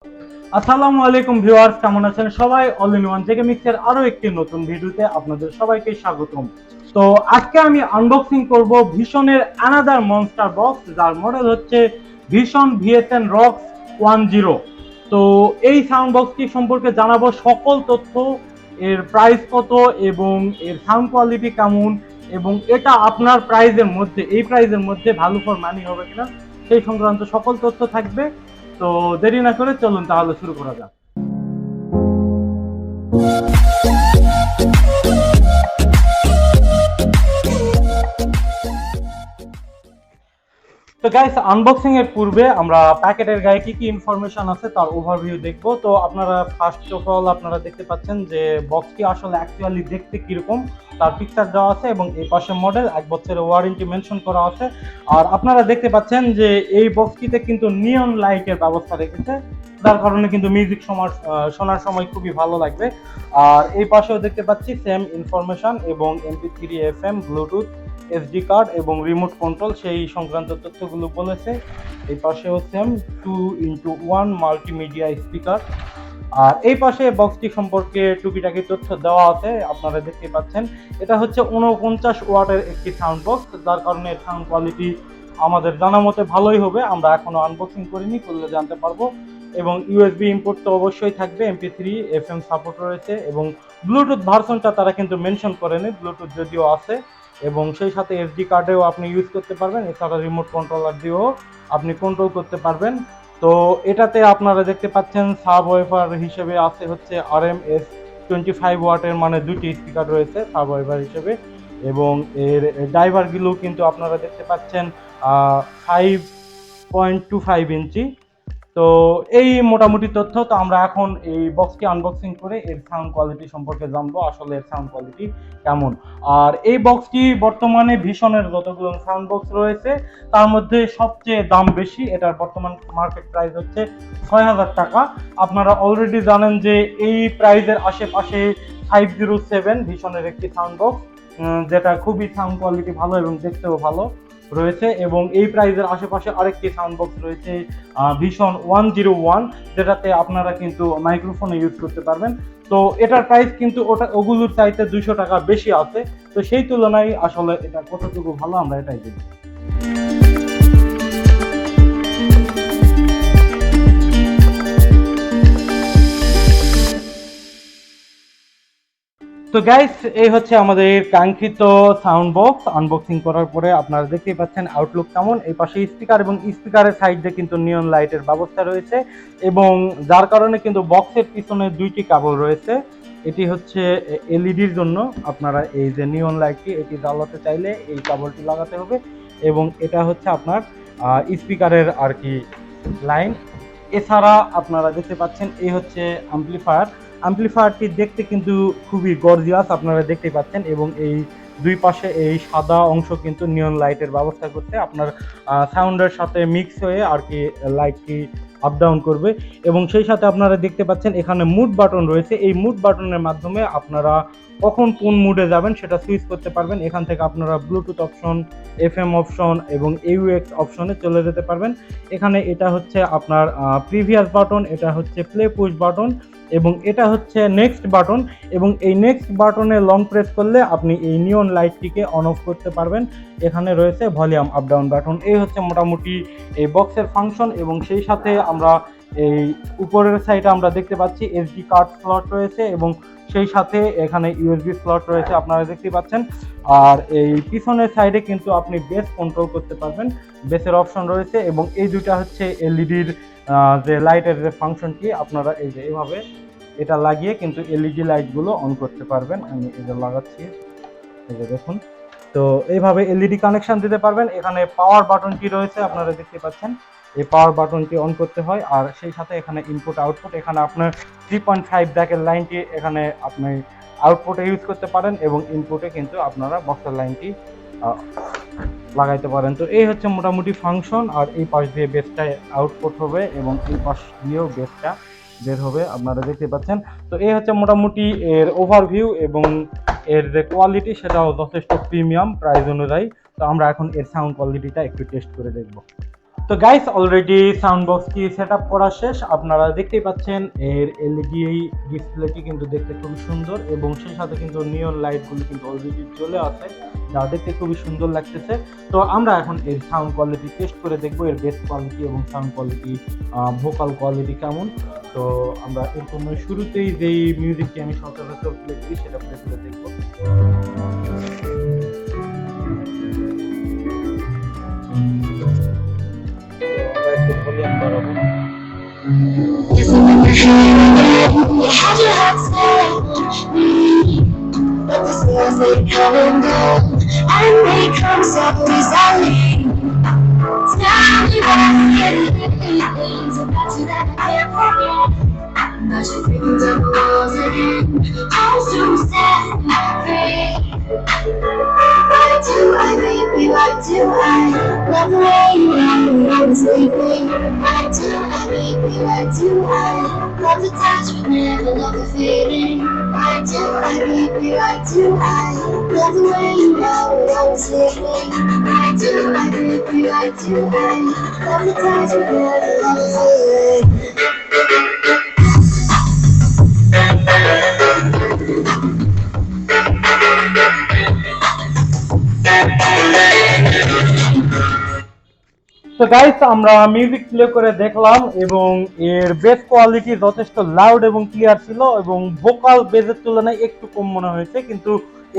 আসসালামু আলাইকুম ভিউয়ার্স, কেমন আছেন সবাই? অল ইন ওয়ান থেকে মিক্সের আরো একটি নতুন ভিডিওতে আপনাদের সবাইকে স্বাগতম। তো আজকে আমি আনবক্সিং করব ভিশনের অ্যানাদার মনস্টার বক্স, যার মডেল হচ্ছে ভিশন VSN রক্স 10। তো এই সাউন্ড বক্সটি সম্পর্কে জানাবো সকল তথ্য, এর প্রাইস কত এবং এর সাউন্ড কোয়ালিটি কেমন, এবং এটা আপনার প্রাইজের মধ্যে ভ্যালু ফর মানি হবে কিনা সেই সংক্রান্ত সকল তথ্য থাকবে। তো দেরি না করে চলুন তাহলে শুরু করা যাক। তো গাইস, আনবক্সিং এর পূর্বে আমরা প্যাকেটের গায়ে কি কি ইনফরমেশন আছে তার ওভারভিউ দেখব। তো আপনারা ফার্স্ট অফ অল আপনারা দেখতে পাচ্ছেন যে বক্সটি আসলে অ্যাকচুয়ালি দেখতে কিরকম তার পিকচার দেওয়া আছে, এবং এই পাশে মডেল, 1 বছরের ওয়ারেন্টি মেনশন করা আছে। আর আপনারা দেখতে পাচ্ছেন যে এই বক্সটিতে কিন্তু নিয়ন লাইটের ব্যবস্থা রেখেছে, যার কারণে কিন্তু মিউজিক শোনার সময় খুবই ভালো লাগবে। আর এই পাশেও দেখতে পাচ্ছি সেম ইনফরমেশন, এবং MP3, FM, Bluetooth, SD card এবং রিমোট কন্ট্রোল সেই সংক্রান্ত তথ্যগুলো বলেছে। এই পাশেও সেম 2x1 মাল্টিমিডিয়া স্পিকার। আর এই পাশে বক্সটি সম্পর্কে টুকিটাকি তথ্য দেওয়া আছে, আপনারা দেখতে পাচ্ছেন। এটা হচ্ছে 49 ওয়াটের একটি সাউন্ড বক্স, যার কারণে সাউন্ড কোয়ালিটি আমাদের জানা মতে ভালোই হবে। আমরা এখনো আনবক্সিং করিনি, করলে জানতে পারবো। এবং USB ইম্পোর্ট তো অবশ্যই থাকবে, MP3 FM সাপোর্ট রয়েছে, এবং ব্লুটুথ ভার্সনটা তারা কিন্তু মেনশন করেনি, ব্লুটুথ যদিও আছে। এবং সেই সাথে SD কার্ডেও আপনি ইউজ করতে পারবেন, এছাড়া রিমোট কন্ট্রোলার দিয়েও আপনি কন্ট্রোল করতে পারবেন। তো এটাতে আপনারা দেখতে পাচ্ছেন সাব ওয়েফার হিসেবে আছে হচ্ছে RMS 25 ওয়াটের, মানে দুটি স্পিকার রয়েছে সাব ওয়েফার হিসেবে। এবং এর ড্রাইভারগুলো কিন্তু আপনারা দেখতে পাচ্ছেন 5.25 ইঞ্চি। তো এই মোটামুটি তথ্য। তো আমরা এখন এই বক্সটি আনবক্সিং করে এর সাউন্ড কোয়ালিটি সম্পর্কে জানবো, আসলে এর সাউন্ড কোয়ালিটি কেমন। আর এই বক্সটি বর্তমানে ভীষণের যতগুলো সাউন্ড বক্স রয়েছে তার মধ্যে সবচেয়ে দাম বেশি। এটার বর্তমান মার্কেট প্রাইস হচ্ছে 6000 টাকা। আপনারা অলরেডি জানেন যে এই প্রাইজের আশেপাশে 507 ভীষণের একটি সাউন্ড বক্স, যেটা খুবই সাউন্ড কোয়ালিটি ভালো এবং দেখতেও ভালো রয়েছে। এবং এই প্রাইজের আশেপাশে আরেকটি সাউন্ড বক্স রয়েছে ভিশন 101, যেটাতে আপনারা কিন্তু মাইক্রোফোনে ইউজ করতে পারবেন। তো এটার প্রাইস কিন্তু ওগুলোর চাইতে 200 টাকা বেশি আছে। তো সেই তুলনায় আসলে এটা কতটুকু ভালো আমরা এটাই দেখব। তো গাইস, এই হচ্ছে আমাদের কাঙ্ক্ষিত সাউন্ড বক্স। আনবক্সিং করার পরে আপনারা দেখতেই পাচ্ছেন আউটলুক কেমন। এই পাশে স্পিকার, এবং স্পিকারের সাইডে কিন্তু নিয়ন লাইটের ব্যবস্থা রয়েছে, এবং যার কারণে কিন্তু বক্সের পিছনে দুইটি কেবল রয়েছে। এটি হচ্ছে এলইডির জন্য, আপনারা এই যে নিয়ন লাইটটি এটি জ্বালাতে চাইলে এই কেবলটি লাগাতে হবে। এবং এটা হচ্ছে আপনার স্পিকারের আর কি লাইন। এছাড়া আপনারা দেখতে পাচ্ছেন এই হচ্ছে অ্যাম্পলিফায়ারটি দেখতে কিন্তু খুবই গর্জিয়াস, আপনারা দেখতে পাচ্ছেন। এবং এই দুই পাশে এই সাদা অংশ কিন্তু নিয়ন লাইটের ব্যবস্থা করতে আপনার সাউন্ডের সাথে মিক্স হয়ে আর কি লাইটটি আপ ডাউন করবে। এবং সেই সাথে আপনারা দেখতে পাচ্ছেন এখানে মুড বাটন রয়েছে। এই মুড বাটনের মাধ্যমে আপনারা কখন কোন মুডে যাবেন সেটা সুইচ করতে পারবেন। এখান থেকে আপনারা ব্লুটুথ অপশন, FM অপশন এবং AUX অপশনে চলে যেতে পারবেন। এখানে এটা হচ্ছে আপনার প্রিভিয়াস বাটন, এটা হচ্ছে প্লে পুশ বাটন, এবং এটা হচ্ছে নেক্সট বাটন। এবং এই নেক্সট বাটনে লং প্রেস করলে আপনি এই নিয়ন লাইটটিকে অন অফ করতে পারবেন। এখানে রয়েছে ভলিউম আপ ডাউন বাটন। এই হচ্ছে মোটামুটি এই বক্সের ফাংশন। এবং সেই সাথে আমরা এই উপরের সাইডে আমরা দেখতে পাচ্ছি SD কার্ড স্লট রয়েছে, এবং সেই সাথে এখানে USB স্লট রয়েছে, আপনারা দেখতে পাচ্ছেন। আর এই পিছনের সাইডে কিন্তু আপনি বেস কন্ট্রোল করতে পারবেন, বেসের অপশন রয়েছে। এবং এই দুইটা হচ্ছে LED যে লাইটের যে ফাংশনটি, আপনারা এই যে এইভাবে এটা লাগিয়ে কিন্তু LED লাইটগুলো অন করতে পারবেন। আমি এটা লাগাচ্ছি, এই যে দেখুন। তো এইভাবে LED কানেকশন দিতে পারবেন। এখানে পাওয়ার বাটনটি রয়েছে, আপনারা দেখতে পাচ্ছেন। এই পাওয়ার বাটনটি অন করতে হয়। আর সেই সাথে এখানে ইনপুট আউটপুট, এখানে আপনার 3.5 ব্যাকের লাইনটি এখানে আপনি আউটপুটে ইউজ করতে পারেন, এবং ইনপুটে কিন্তু আপনারা বক্সের লাইনটি লাগাইতে পারেন। তো এই হচ্ছে মোটামুটি ফাংশন। আর এই পাশ দিয়ে বেসটা আউটপুট হবে, এবং এই পাশ দিয়েও বেসটা বের হবে, আপনারা দেখতে পাচ্ছেন। তো এই হচ্ছে মোটামুটি এর ওভারভিউ, এবং এর যে কোয়ালিটি সেটাও যথেষ্ট প্রিমিয়াম প্রাইস অনুযায়ী। তো আমরা এখন এর সাউন্ড কোয়ালিটিটা একটু টেস্ট করে দেখব। তো গাইস অলরেডি সাউন্ড বক্সটি সেট আপ করা শেষ। আপনারা দেখতেই পাচ্ছেন এর এলইডি ডিসপ্লেটি কিন্তু দেখতে খুবই সুন্দর এবং সেই সাথে কিন্তু নিয়ন লাইটগুলো কিন্তু অলরেডি চলে আসে, যা দেখতে খুবই সুন্দর লাগতেছে। তো আমরা এখন এর সাউন্ড কোয়ালিটি টেস্ট করে দেখবো, এর বেস কোয়ালিটি এবং সাউন্ড কোয়ালিটি, ভোকাল কোয়ালিটি কেমন। তো আমরা এরকম শুরুতেই যেই মিউজিকটি আমি সচরাচর প্লে করি সেটা প্লে করে দেখবো। ভলিউম বাড়াবো। But the smells they come and go, and they come so easily. Tell me what I'm getting things about you that I can't forget. But you're creeping down the walls again, all so sad and free. Why do I, baby, why do I love the way you are when I'm sleeping? Why do I, baby, why do I love the touch but never love the feeling? Why do I, baby, why do I love the way you are when I'm sleeping? Why do I, baby, why do I love the touch but never love the feeling? তো guys আমরা music play করে দেখলাম এবং এর base quality যথেষ্ট loud এবং clear ছিল এবং ভোকাল বেজের তুলনায় একটু কম মনে হয়েছে, কিন্তু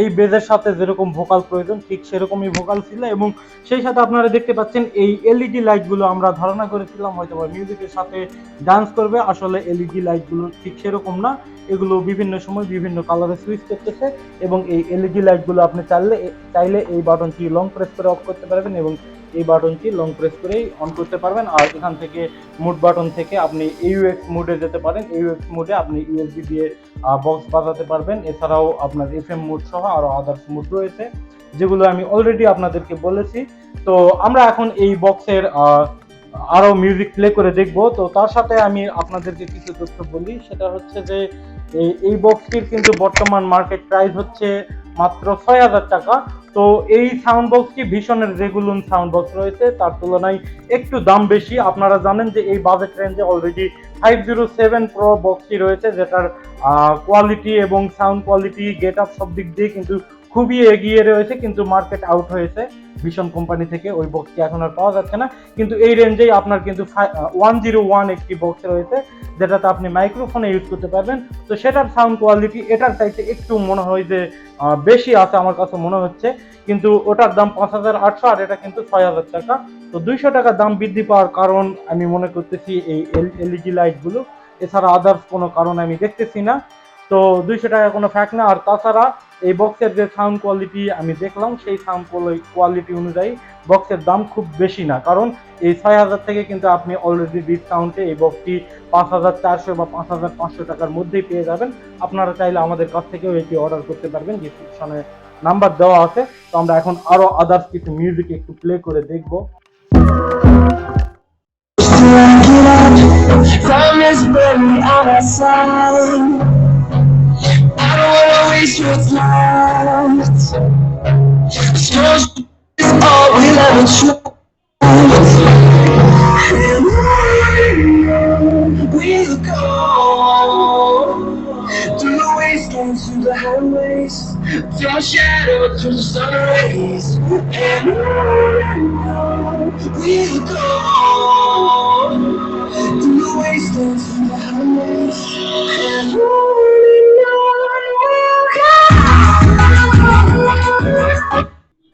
এই বেজের সাথে যেরকম ভোকাল প্রয়োজন ঠিক সেরকমই ভোকাল ছিল। এবং সেই সাথে আপনারা দেখতে পাচ্ছেন এই এলইডি লাইটগুলো আমরা ধারণা করেছিলাম হয়তো মিউজিকের সাথে ডান্স করবে, আসলে এলইডি লাইটগুলো ঠিক সেরকম না, এগুলো বিভিন্ন সময় বিভিন্ন কালারে সুইচ করতেছে এবং এই এলইডি লাইটগুলো আপনি চাইলে এই বাটনটি লং প্রেস করে অফ করতে পারবেন এবং এই বাটনটি লং প্রেস করেই অন করতে পারবেন। আর এখান থেকে মুড বাটন থেকে আপনি ইউএক্স মোডে যেতে পারেন, ইউএক্স মোডে আপনি ইউএসবি দিয়ে বক্স বাজাতে পারবেন। এছাড়াও আপনার এফএম মোড সহ আরো আদার্স মোড রয়েছে যেগুলো আমি অলরেডি আপনাদেরকে বলেছি। তো আমরা এখন এই বক্সের আরো মিউজিক প্লে করে দেখবো। তো তার সাথে আমি আপনাদেরকে কিছু তথ্য বলি, সেটা হচ্ছে যে এই বক্সটির কিন্তু বর্তমান মার্কেট প্রাইস হচ্ছে মাত্র ৬,০০০ টাকা। তো এই সাউন্ড বক্সটি ভীষণের রেগুলার সাউন্ড বক্স রয়েছে, তার তুলনায় একটু দাম বেশি। আপনারা জানেন যে এই বাজেট রেঞ্জে অলরেডি 507 প্রো বক্সটি রয়েছে, যেটার কোয়ালিটি এবং সাউন্ড কোয়ালিটি, গেট আপ সব দিক দিয়ে কিন্তু খুবই এগিয়ে রয়েছে, কিন্তু মার্কেট আউট হয়েছে ভীষণ কোম্পানি থেকে, ওই বক্সটি এখন আর পাওয়া যাচ্ছে না। কিন্তু এই রেঞ্জেই আপনার কিন্তু 101 একটি বক্স রয়েছে যেটাতে আপনি মাইক্রোফোনে ইউজ করতে পারবেন। তো সেটার সাউন্ড কোয়ালিটি এটার চাইতে একটু মনে হয় যে বেশি আছে আমার কাছে মনে হচ্ছে, কিন্তু ওটার দাম 5,800 আর এটা কিন্তু 6,০০০ টাকা। তো 200 টাকা দাম বৃদ্ধি পাওয়ার কারণ আমি মনে করতেছি এই এলইডি লাইটগুলো, এছাড়া আদার্স কোনো কারণ আমি দেখতেছি না। তো 200 টাকা কোনো ফ্যাক্ট না। আর তাছাড়া এই বক্সের যে সাউন্ড কোয়ালিটি আমি দেখলাম সেই সাউন্ড কোয়ালিটি অনুযায়ী বক্সের দাম খুব বেশি না, কারণ এই 6,০০০ থেকে কিন্তু আপনি অলরেডি ডিসকাউন্টে এই বক্সটি 5,400 বা 5,500 টাকার মধ্যেই পেয়ে যাবেন। আপনারা চাইলে আমাদের কাছ থেকেও এটি অর্ডার করতে পারবেন, ডিসক্রিপশনে নাম্বার দেওয়া আছে। তো আমরা এখন আরো আদার্স কিছু মিউজিক একটু প্লে করে দেখবো। Waste your time. Stress is all we'll ever try. We'll go through the wastelands, through the highways, through our shadow, through the sun rays. And we'll go through the wastelands, through the highways. And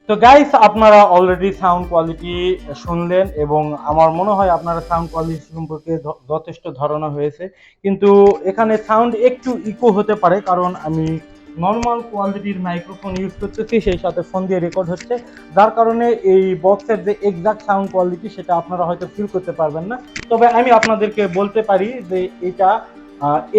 তো guys আপনারা already sound quality শুনলেন এবং আমার মনে হয় আপনারা sound quality সম্পর্কে যথেষ্ট ধারণা হয়েছে, কিন্তু এখানে সাউন্ড একটু ইকো হতে পারে কারণ আমি নর্মাল কোয়ালিটির মাইক্রোফোন ইউজ করতেছি, সেই সাথে ফোন দিয়ে রেকর্ড হচ্ছে, যার কারণে এই বক্সের যে এক্সাক্ট সাউন্ড কোয়ালিটি সেটা আপনারা হয়তো ফিল করতে পারবেন না। তবে আমি আপনাদেরকে বলতে পারি যে এটা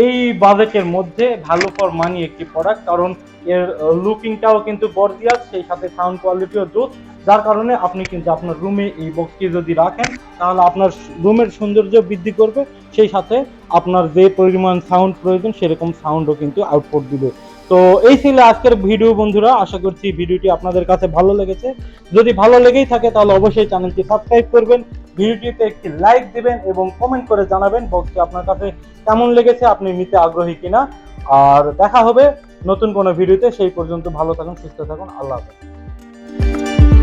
এই বাজেটের মধ্যে ভালো ফর মানি একটি প্রোডাক্ট, কারণ এর লুকিংটাও কিন্তু গর্জিয়াস, সেই সাথে সাউন্ড কোয়ালিটিও জোস, যার কারণে আপনি কিন্তু আপনার রুমে এই বক্সটি যদি রাখেন তাহলে আপনার রুমের সৌন্দর্য বৃদ্ধি করবে, সেই সাথে আপনার যে পরিমাণ সাউন্ড প্রয়োজন সেরকম সাউন্ডও কিন্তু আউটপুট দিবে। তো এই ছিল আজকের ভিডিও বন্ধুরা, আশা করছি ভিডিওটি আপনাদের কাছে ভালো লেগেছে। যদি ভালো লেগেই থাকে তাহলে অবশ্যই চ্যানেলটি সাবস্ক্রাইব করবেন, ভিডিওটিতে একটি লাইক দিবেন এবং কমেন্ট করে জানাবেন বক্সটি আপনার কাছে কেমন লেগেছে, আপনি নিতে আগ্রহী কিনা। আর দেখা হবে নতুন কোনো ভিডিওতে, সেই পর্যন্ত ভালো থাকুন, সুস্থ থাকুন, আল্লাহ হাফেজ।